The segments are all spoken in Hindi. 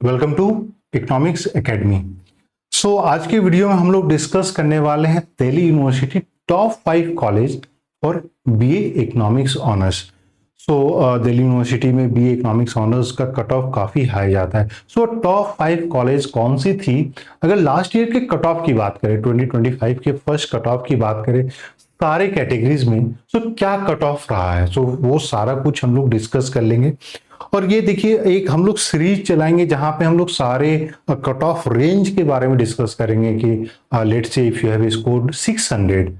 Welcome to economics academy. आज के वीडियो में हम लोग डिस्कस करने वाले हैं दिल्ली यूनिवर्सिटी टॉप 5 कॉलेज और BA economics honours. Delhi university में बीए इकोनॉमिक्स ऑनर्स का कट ऑफ काफ़ी हाई जाता है। टॉप 5 कॉलेज कौन सी थी? अगर लास्ट ईयर के कट ऑफ की बात करें, 2025 के फर्स्ट कट ऑफ की बात करें सारे कैटेगरीज में, क्या कट ऑफ रहा है, वो सारा कुछ हम लोग डिस्कस कर लेंगे। और ये देखिए, एक हम लोग सीरीज चलाएंगे जहां पे हम लोग सारे कट ऑफ रेंज के बारे में डिस्कस करेंगे कि let's say if you have scored 600,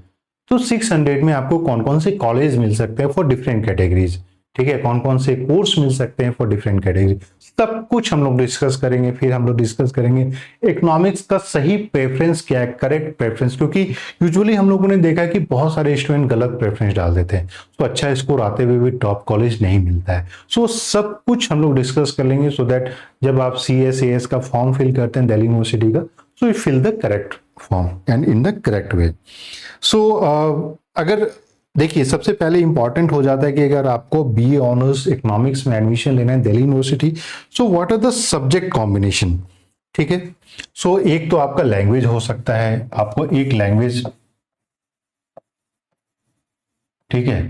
तो 600 में आपको कौन कौन से कॉलेज मिल सकते हैं फॉर डिफरेंट कैटेगरीज, ठीक है, कौन कौन से कोर्स मिल सकते हैं फॉर डिफरेंट कैटेगरी, सब कुछ हम लोग डिस्कस करेंगे। फिर हम लोग डिस्कस करेंगे इकोनॉमिक्स का सही प्रेफरेंस क्या है, करेक्ट प्रेफरेंस, क्योंकि यूजुअली हम लोगों ने देखा है कि बहुत सारे स्टूडेंट गलत प्रेफरेंस डाल देते हैं, अच्छा स्कोर आते हुए भी टॉप कॉलेज नहीं मिलता है। सब कुछ हम लोग डिस्कस कर लेंगे सो दैट जब आप CSAS का फॉर्म फिल करते हैं दिल्ली यूनिवर्सिटी का, so you fill the correct form and in the correct way. अगर देखिए, सबसे पहले इंपॉर्टेंट हो जाता है कि अगर आपको बीए ऑनर्स इकोनॉमिक्स में एडमिशन लेना है Delhi university, what are the subject combination, ठीक है। एक तो आपका लैंग्वेज हो सकता है, आपको एक लैंग्वेज, ठीक है,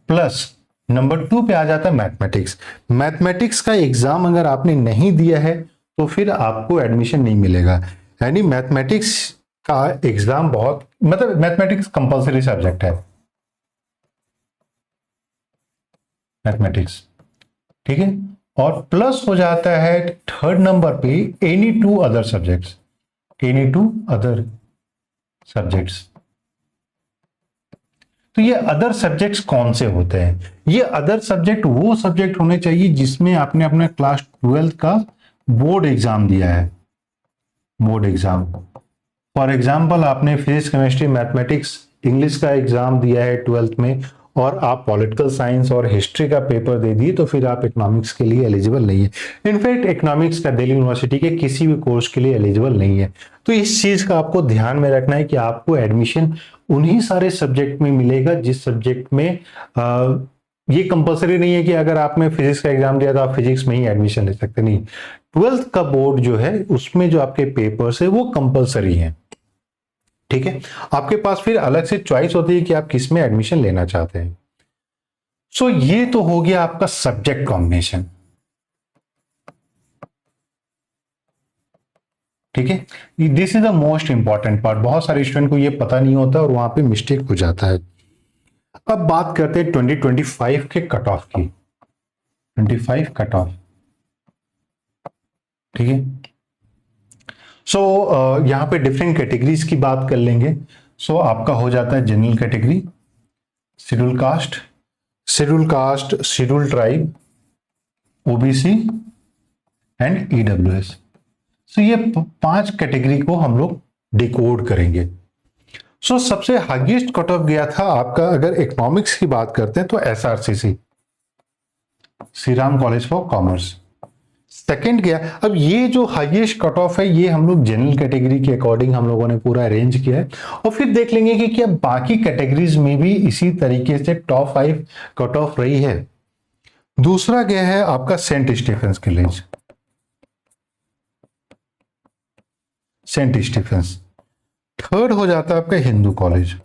प्लस नंबर 2 पे आ जाता है मैथमेटिक्स। मैथमेटिक्स का एग्जाम अगर आपने नहीं दिया है तो फिर आपको एडमिशन नहीं मिलेगा, यानी मैथमेटिक्स का एग्जाम बहुत, मतलब मैथमेटिक्स कंपल्सरी सब्जेक्ट है, मैथमेटिक्स, ठीक है। और प्लस हो जाता है थर्ड नंबर पे any two other subjects, any two other subjects. तो ये अदर सब्जेक्ट्स कौन से होते हैं? ये अदर सब्जेक्ट वो सब्जेक्ट होने चाहिए जिसमें आपने अपना क्लास 12 का बोर्ड एग्जाम दिया है, बोर्ड एग्जाम। फॉर एग्जाम्पल, आपने फिजिक्स, केमिस्ट्री, मैथमेटिक्स, इंग्लिश का एग्जाम दिया है 12th में और आप पॉलिटिकल साइंस और हिस्ट्री का पेपर दे दिए, तो फिर आप इकोनॉमिक्स के लिए एलिजिबल नहीं है। इनफैक्ट इकोनॉमिक्स का दिल्ली यूनिवर्सिटी के किसी भी कोर्स के लिए एलिजिबल नहीं है। तो इस चीज का आपको ध्यान में रखना है कि आपको एडमिशन उन्हीं सारे सब्जेक्ट में मिलेगा जिस सब्जेक्ट में ये कंपलसरी नहीं है कि अगर आपने फिजिक्स का एग्जाम दिया तो आप फिजिक्स में ही एडमिशन ले सकते, नहीं। 12th का बोर्ड जो है उसमें जो आपके पेपर्स है वो कंपलसरी है, ठीक है। आपके पास फिर अलग से चॉइस होती है कि आप किस में एडमिशन लेना चाहते हैं। ये तो हो गया आपका सब्जेक्ट कॉम्बिनेशन, ठीक है। This is the most important part, बहुत सारे स्टूडेंट को ये पता नहीं होता और वहां पे मिस्टेक हो जाता है। अब बात करते हैं 2025 के कट ऑफ की, 25 कट ऑफ, ठीक है। यहां पे डिफरेंट कैटेगरीज की बात कर लेंगे। आपका हो जाता है general category, schedule caste, schedule tribe, OBC and EWS. ये 5 कैटेगरी को हम लोग डिकोड करेंगे। सबसे हाईएस्ट कट ऑफ गया था आपका, अगर इकोनॉमिक्स की बात करते हैं तो SRCC, Shri Ram college for commerce, second गया। अब ये जो हाईएस्ट कट ऑफ है ये हम लोग जनरल कैटेगरी के अकॉर्डिंग हम लोगों ने पूरा अरेंज किया है, और फिर देख लेंगे कि क्या बाकी कैटेगरीज में भी इसी तरीके से टॉप 5 कट ऑफ रही है। दूसरा गया है आपका Saint Stephen's College, Saint Stephen's. Third हो जाता है आपका हिंदू कॉलेज।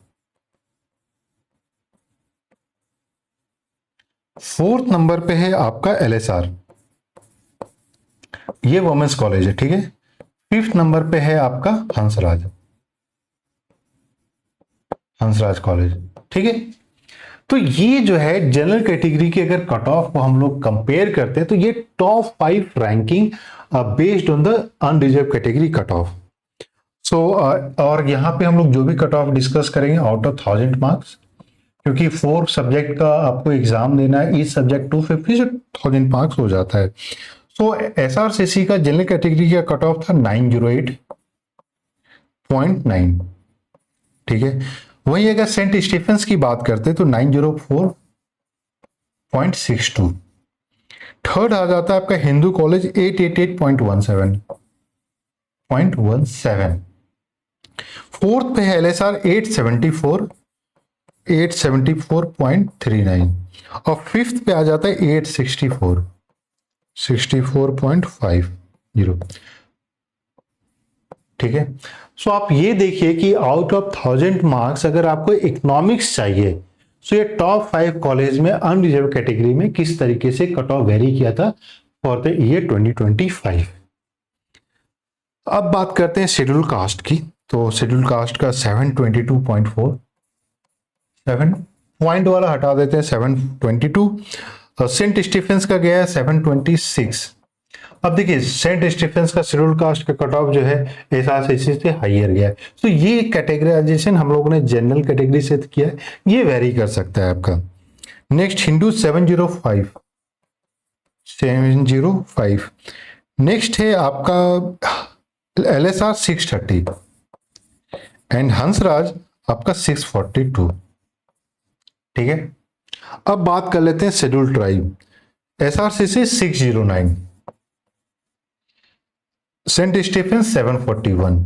फोर्थ नंबर पे है आपका LSR, ये वुमेन्स कॉलेज है, ठीक है। फिफ्थ नंबर पे है आपका हंसराज कॉलेज, ठीक है। तो ये जो है जनरल कैटेगरी के अगर कट ऑफ को हम लोग कंपेयर करते हैं तो ये top 5 ranking based on the unreserved category cut off. और यहां पे हम लोग जो भी कट ऑफ डिस्कस करेंगे आउट ऑफ 1000 मार्क्स, क्योंकि 4 सब्जेक्ट का आपको एग्जाम देना है, इस सब्जेक्ट 250 से 1000 मार्क्स हो जाता है। SRCC का जनरल कैटेगरी का कट ऑफ था 908.9, ठीक है। वहीं अगर सेंट स्टीफेंस की बात करते तो 904.62। थर्ड आ जाता है आपका हिंदू कॉलेज 888.17। फोर्थ पे है LSR 874.39, और फिफ्थ पे आ जाता है 864.5। जीरो। ठीक है, सो आप ये देखिए कि आउट ऑफ 1000 मार्क्स अगर आपको इकोनॉमिक्स चाहिए, सो ये टॉप 5 कॉलेज में अनरिजर्व कैटेगरी में किस तरीके से कट ऑफ वेरी किया था फॉर द ईयर 2025। अब बात करते हैं शेड्यूल कास्ट की। तो शेड्यूल कास्ट का 722.4, 7 पॉइंट वाला हटा देते हैं, 722। सेंट स्टीफेंस का गया है 726। अब देखिए सेंट स्टीफेंस का शेड्यूल कास्ट का कट ऑफ जो है एसआरसीसी से हाइयर गया है। तो ये कैटेगराइजेशन हम लोगों ने जनरल कैटेगरी से किया है, ये वेरी कर सकता है आपका। नेक्स्ट हिंदू 705, 705। नेक्स्ट है आपका एलएसआर 630 एंड हंसराज आपका 642। ठीक है, अब बात कर लेते हैं schedule tribe. SRCC 609, Saint Stephen's 741।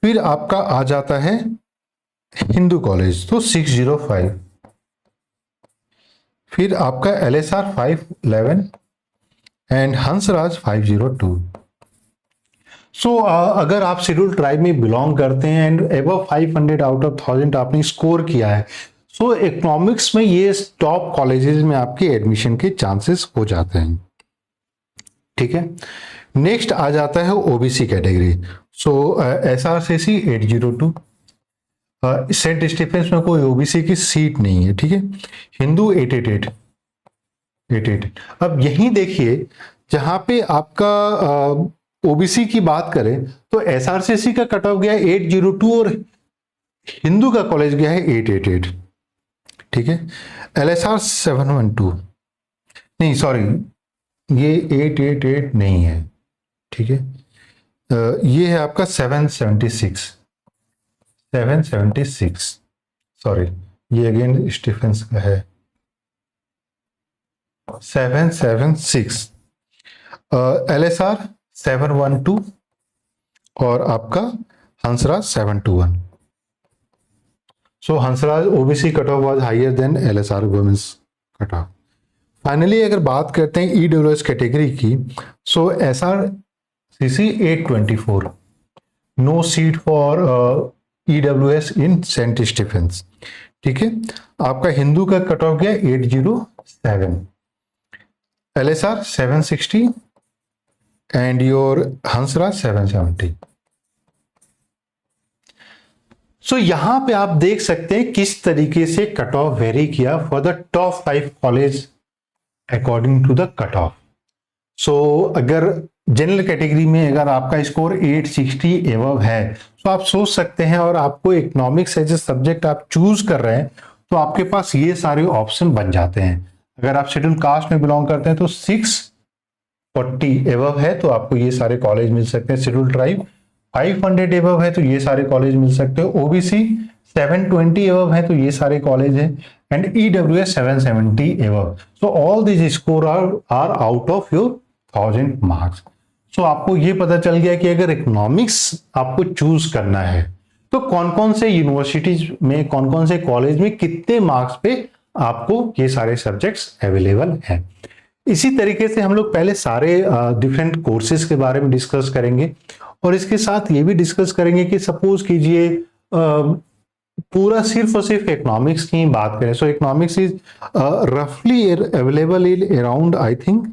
फिर आपका आ जाता है हिंदू कॉलेज तो 605। फिर आपका एलएसआर 511 एंड हंसराज 502। सो अगर आप शेड्यूल ट्राइब में बिलोंग करते हैं एंड एबव 500 आउट ऑफ 1000 आपने स्कोर किया है, सो इकोनॉमिक्स में ये टॉप कॉलेजेस में आपके एडमिशन के चांसेस हो जाते हैं। ठीक है, नेक्स्ट आ जाता है ओबीसी कैटेगरी। सो एसआरसीसी 802, सेंट स्टीफेंस में कोई ओबीसी की सीट नहीं है। ठीक है, हिंदू 888। अब यहीं देखिए जहां पे आपका ओबीसी की बात करें तो एसआरसीसी का कट ऑफ गया है 802 और हिंदू का कॉलेज गया है 888। ठीक है, एलएसआर 712, नहीं सॉरी ये 888 नहीं है। ठीक है, ये है आपका 776, सॉरी ये अगेन स्टीफेंस का है 776। एलएसआर 712 और आपका Hansraj 721। So Hansraj OBC cut off was higher than LSR women's cut off. Finally अगर बात करते हैं ईडब्ल्यूएस कैटेगरी की, so SRCC 824, no seat for EWS in Saint Stephen's. ठीक है, आपका हिंदू का कट ऑफ गया 807, LSR 760 and your Hansraj 770। So यहां पे आप देख सकते हैं किस तरीके से कट ऑफ वेरी किया for the top 5 college according to the cut off. So अगर जनरल कैटेगरी में अगर आपका स्कोर 860 एवव है तो आप सोच सकते हैं, और आपको इकोनॉमिक्स एज ए सब्जेक्ट आप चूज कर रहे हैं तो आपके पास ये सारे ऑप्शन बन जाते हैं। अगर आप शेड्यूल कास्ट में बिलोंग करते हैं तो 640 एवव है तो आपको ये सारे कॉलेज मिल सकते हैं। शेड्यूल ट्राइब 500 एवव है तो ये सारे कॉलेज मिल सकते हैं। ओबीसी 720 एवव है तो ये सारे कॉलेज हैं, एंड ईडब्ल्यूएस 770 एवव। So all this score are out of your 1000 marks. So आपको ये पता चल गया कि अगर इकोनॉमिक्स आपको चूज करना है तो कौन कौन से यूनिवर्सिटीज में, कौन कौन से कॉलेज में कितने मार्क्स पे आपको ये सारे सब्जेक्ट्स अवेलेबल हैं। इसी तरीके से हम लोग पहले सारे डिफरेंट कोर्सेज के बारे में डिस्कस करेंगे, और इसके साथ ये भी डिस्कस करेंगे कि सपोज कीजिए पूरा सिर्फ और सिर्फ इकोनॉमिक्स की बात करें। सो इकोनॉमिक्स इज रफली available in around I think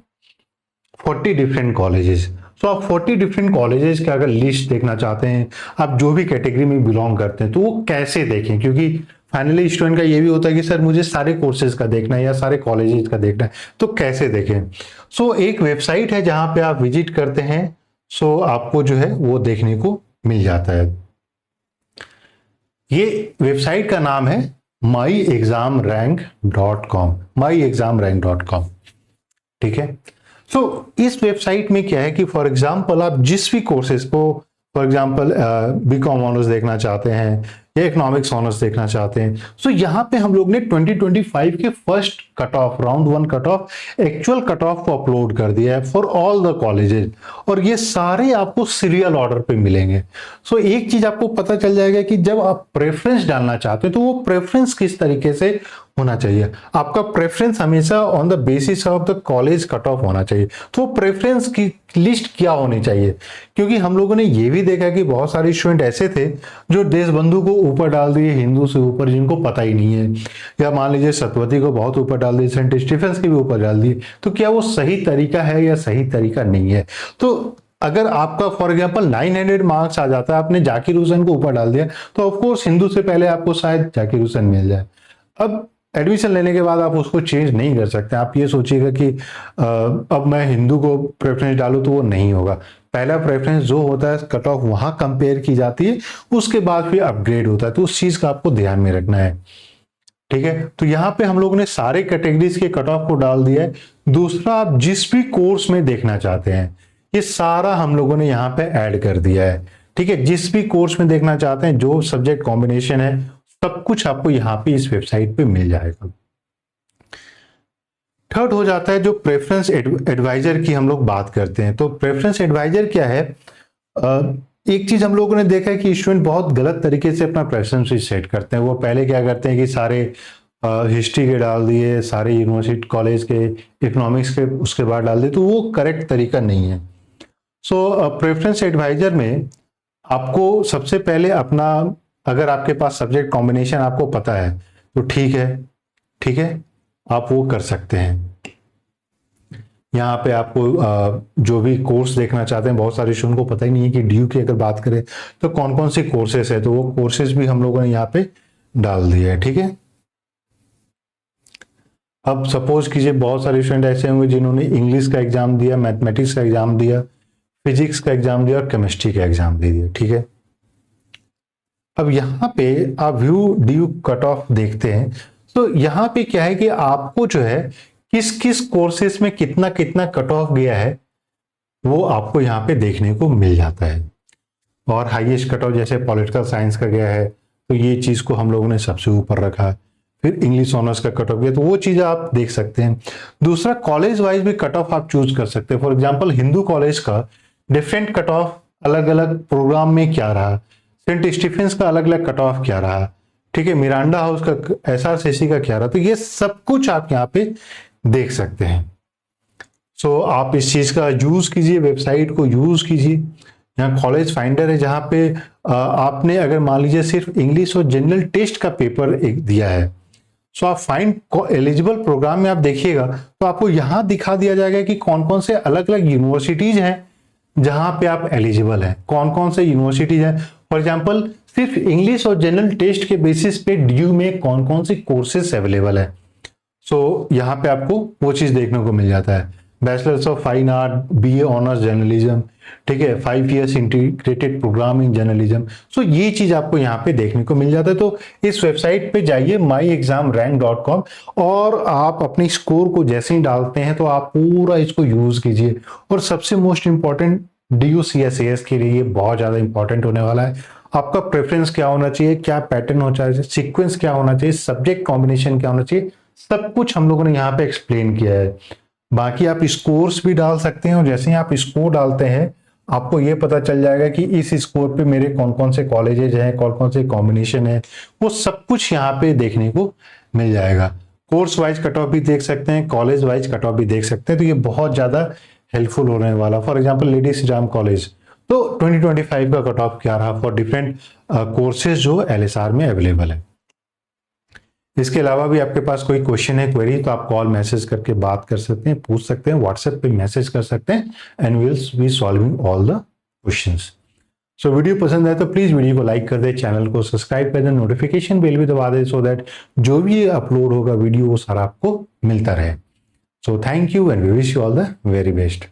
40 different colleges. So आप 40 डिफरेंट कॉलेजेस का अगर लिस्ट देखना चाहते हैं, आप जो भी कैटेगरी में बिलोंग करते हैं, तो वो कैसे देखें, क्योंकि फाइनली स्टूडेंट का ये भी होता है कि सर मुझे सारे कोर्सेज का देखना है या सारे कॉलेजेस का देखना है, तो कैसे देखें। सो एक वेबसाइट है जहां पे आप विजिट करते हैं, सो आपको जो है वो देखने को मिल जाता है। ये वेबसाइट का नाम है myexamrank.com, myexamrank.com। ठीक है, सो इस वेबसाइट में क्या है कि फॉर एग्जांपल आप जिस भी कोर्सेज को, फॉर एग्जांपल बीकॉम ऑनर्स देखना चाहते हैं या इकोनॉमिक्स ऑनर्स देखना चाहते हैं, सो यहाँ पे हम लोग ने 2025 के first cut off, round 1 cut off, actual cut off को अपलोड कर दिया है फॉर ऑल द कॉलेजेस, और ये सारे आपको सीरियल ऑर्डर पे मिलेंगे। सो एक चीज आपको पता चल जाएगा कि जब आप प्रेफरेंस डालना चाहते हैं तो वो प्रेफरेंस किस तरीके से होना चाहिए। आपका प्रेफरेंस हमेशा on the basis of the college cut off होना चाहिए। तो प्रेफरेंस की लिस्ट क्या होनी चाहिए, क्योंकि हम लोगों ने ये भी देखा कि बहुत सारे स्टूडेंट ऐसे थे जो देशबंधु को ऊपर डाल दिए, हिंदू से ऊपर, जिनको पता ही नहीं है, या मान लीजिए सत्यवती को बहुत ऊपर डाल दिए, सेंट स्टीफेंस के भी ऊपर डाल दिए। तो क्या वो सही तरीका है या सही तरीका नहीं है? तो अगर आपका फॉर एग्जांपल 900 मार्क्स आ जाता है, आपने जाकिर हुसैन को ऊपर डाल दिया, तो ऑफकोर्स हिंदू से पहले आपको शायद जाकिर हुसैन मिल जाए। अब एडमिशन लेने के बाद आप उसको चेंज नहीं कर सकते। आप ये सोचिएगा कि अब मैं हिंदू को प्रेफरेंस डालूं, तो वो नहीं होगा। पहला प्रेफरेंस जो होता है कट ऑफ वहां कंपेयर की जाती है, उसके बाद फिर अपग्रेड होता है। तो उस चीज का आपको ध्यान में रखना है, ठीक है। तो यहाँ पे हम लोगों ने सारे कैटेगरीज के कट ऑफ को डाल दिया है। दूसरा, आप जिस भी कोर्स में देखना चाहते हैं, ये सारा हम लोगों ने यहाँ पे ऐड कर दिया है, ठीक है। जिस भी कोर्स में देखना चाहते हैं, जो सब्जेक्ट कॉम्बिनेशन है, सब कुछ आपको यहाँ पे इस वेबसाइट पे मिल जाएगा। थर्ड हो जाता है जो प्रेफरेंस एडवाइजर की हम लोग बात करते हैं। तो प्रेफरेंस एडवाइजर क्या है? एक चीज हम लोगों ने देखा है कि स्टूडेंट बहुत गलत तरीके से अपना प्रेफरेंस सेट करते हैं। वो पहले क्या करते हैं कि सारे हिस्ट्री के डाल दिए, सारे यूनिवर्सिटी कॉलेज के, इकोनॉमिक्स के उसके बाद डाल दिए, तो वो करेक्ट तरीका नहीं है। सो प्रेफरेंस एडवाइजर में आपको सबसे पहले अपना, अगर आपके पास सब्जेक्ट कॉम्बिनेशन आपको पता है तो ठीक है, ठीक है, आप वो कर सकते हैं। यहाँ पे आपको जो भी कोर्स देखना चाहते हैं, बहुत सारे स्टूडेंट को पता ही नहीं है कि डीयू की अगर बात करें तो कौन कौन से कोर्सेस है, तो वो कोर्सेस भी हम लोगों ने यहाँ पे डाल दिया है, ठीक है। अब सपोज कीजिए बहुत सारे स्टूडेंट ऐसे होंगे जिन्होंने इंग्लिश का एग्जाम दिया, मैथमेटिक्स का एग्जाम दिया, फिजिक्स का एग्जाम दिया और केमिस्ट्री का एग्जाम दे दिया, ठीक है। अब यहाँ पे आप व्यू डीयू कट ऑफ देखते हैं, तो यहाँ पे क्या है कि आपको जो है किस किस कोर्सेस में कितना कितना कट ऑफ गया है, वो आपको यहाँ पे देखने को मिल जाता है। और हाईएस्ट कट ऑफ जैसे पॉलिटिकल साइंस का गया है, तो ये चीज को हम लोगों ने सबसे ऊपर रखा। फिर इंग्लिश ऑनर्स का कट ऑफ गया, तो वो चीज आप देख सकते हैं। दूसरा, कॉलेज वाइज भी कट ऑफ आप चूज कर सकते हैं। फॉर एग्जाम्पल हिंदू कॉलेज का डिफरेंट कट ऑफ अलग अलग प्रोग्राम में क्या रहा, सेंट स्टीफेंस का अलग अलग कट ऑफ क्या रहा, ठीक है, मिरांडा हाउस का, एसआरसीसी का क्या रहा, तो ये सब कुछ आप यहाँ पे देख सकते हैं। सो आप इस चीज का यूज कीजिए, वेबसाइट को यूज कीजिए। यहाँ कॉलेज फाइंडर है, जहाँ पे आपने अगर मान लीजिए सिर्फ इंग्लिश और जनरल टेस्ट का पेपर एक दिया है, सो आप फाइंड एलिजिबल प्रोग्राम में आप देखिएगा तो आपको यहाँ दिखा दिया जाएगा कि कौन कौन से अलग अलग यूनिवर्सिटीज हैं जहां पे आप एलिजिबल हैं, कौन कौन से यूनिवर्सिटीज हैं। फॉर एग्जांपल सिर्फ इंग्लिश और जनरल टेस्ट के बेसिस पे डीयू में कौन कौन से कोर्सेज अवेलेबल है। सो यहाँ पे आपको वो चीज देखने को मिल जाता है। Bachelors of fine art, BA honours journalism, ठीक है, 5 years integrated programme in journalism. So ये चीज आपको यहाँ पे देखने को मिल जाता है। तो इस वेबसाइट पे जाइए myexamrank.com, और आप अपनी स्कोर को जैसे ही डालते हैं तो आप पूरा इसको यूज कीजिए। और सबसे मोस्ट इंपॉर्टेंट, डीयू सीएसएस के लिए बहुत ज्यादा इंपॉर्टेंट होने वाला है। आपका प्रेफरेंस क्या होना चाहिए, क्या पैटर्न होना चाहिए, सीक्वेंस क्या होना चाहिए, सब्जेक्ट कॉम्बिनेशन क्या होना चाहिए, सब कुछ हम लोगों ने यहाँ पे एक्सप्लेन किया है। बाकी आप स्कोर्स भी डाल सकते हैं, और जैसे ही आप स्कोर डालते हैं आपको ये पता चल जाएगा कि इस स्कोर पे मेरे कौन कौन से कॉलेजेज हैं, कौन कौन से कॉम्बिनेशन है, वो सब कुछ यहाँ पे देखने को मिल जाएगा। कोर्स वाइज कट ऑफ भी देख सकते हैं, कॉलेज वाइज कट ऑफ भी देख सकते हैं। तो ये बहुत ज्यादा हेल्पफुल होने वाला। For example lady Shri Ram college, तो 2025 का कट ऑफ क्या रहा फॉर डिफरेंट कोर्सेज जो एलएसआर में अवेलेबल है। इसके अलावा भी आपके पास कोई क्वेश्चन है, क्वेरी, तो आप कॉल मैसेज करके बात कर सकते हैं, पूछ सकते हैं, व्हाट्सएप पे मैसेज कर सकते हैं, and will be solving all the questions. So video पसंद आए तो प्लीज वीडियो को लाइक कर दे, चैनल को सब्सक्राइब कर दे, नोटिफिकेशन बेल भी दबा दे, सो दैट जो भी अपलोड होगा वीडियो वो सारा आपको मिलता रहे। So thank you and we wish you all the very best.